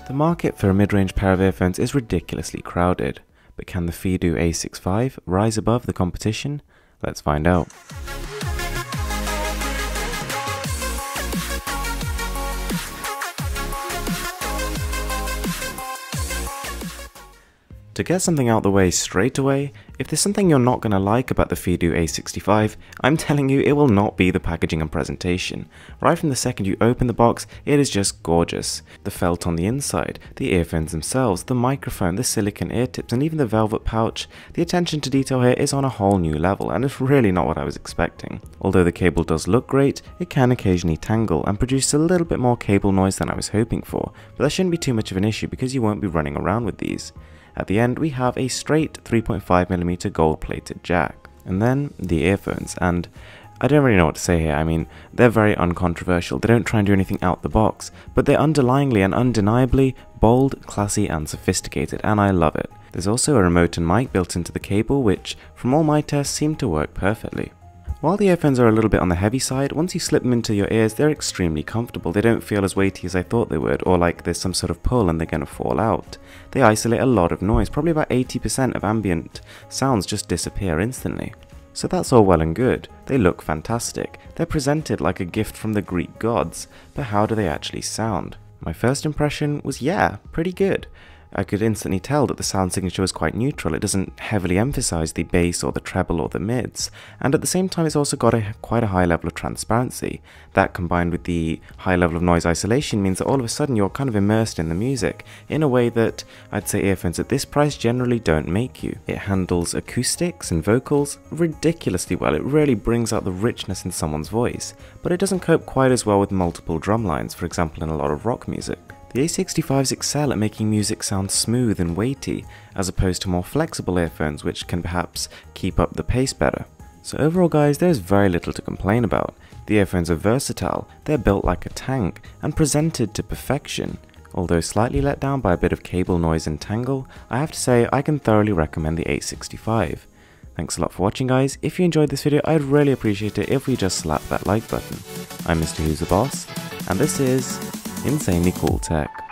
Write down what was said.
The market for a mid-range pair of earphones is ridiculously crowded, but can the Feedo A65 rise above the competition? Let's find out. To get something out the way straight away, if there's something you're not going to like about the Feedo A65, I'm telling you it will not be the packaging and presentation. Right from the second you open the box, it is just gorgeous. The felt on the inside, the earphones themselves, the microphone, the silicone ear tips, and even the velvet pouch, the attention to detail here is on a whole new level, and it's really not what I was expecting. Although the cable does look great, it can occasionally tangle and produce a little bit more cable noise than I was hoping for, but that shouldn't be too much of an issue because you won't be running around with these. At the end, we have a straight 3.5mm gold-plated jack. And then the earphones, and I don't really know what to say here. I mean, they're very uncontroversial. They don't try and do anything out the box, but they're underlyingly and undeniably bold, classy, and sophisticated, and I love it. There's also a remote and mic built into the cable, which, from all my tests, seem to work perfectly. While the earphones are a little bit on the heavy side, once you slip them into your ears, they're extremely comfortable. They don't feel as weighty as I thought they would, or like there's some sort of pull and they're going to fall out. They isolate a lot of noise, probably about 80% of ambient sounds just disappear instantly. So that's all well and good. They look fantastic. They're presented like a gift from the Greek gods, but how do they actually sound? My first impression was, yeah, pretty good. I could instantly tell that the sound signature was quite neutral. It doesn't heavily emphasize the bass or the treble or the mids, and at the same time it's also got quite a high level of transparency. That combined with the high level of noise isolation means that all of a sudden you're kind of immersed in the music, in a way that I'd say earphones at this price generally don't make you. It handles acoustics and vocals ridiculously well. It really brings out the richness in someone's voice, but it doesn't cope quite as well with multiple drum lines, for example in a lot of rock music. The A65s excel at making music sound smooth and weighty, as opposed to more flexible earphones which can perhaps keep up the pace better. So overall guys, there's very little to complain about. The earphones are versatile, they're built like a tank, and presented to perfection. Although slightly let down by a bit of cable noise and tangle, I have to say I can thoroughly recommend the A65. Thanks a lot for watching guys. If you enjoyed this video, I'd really appreciate it if we just slap that like button. I'm Mrwhosetheboss, and this is Insanely Cool Tech.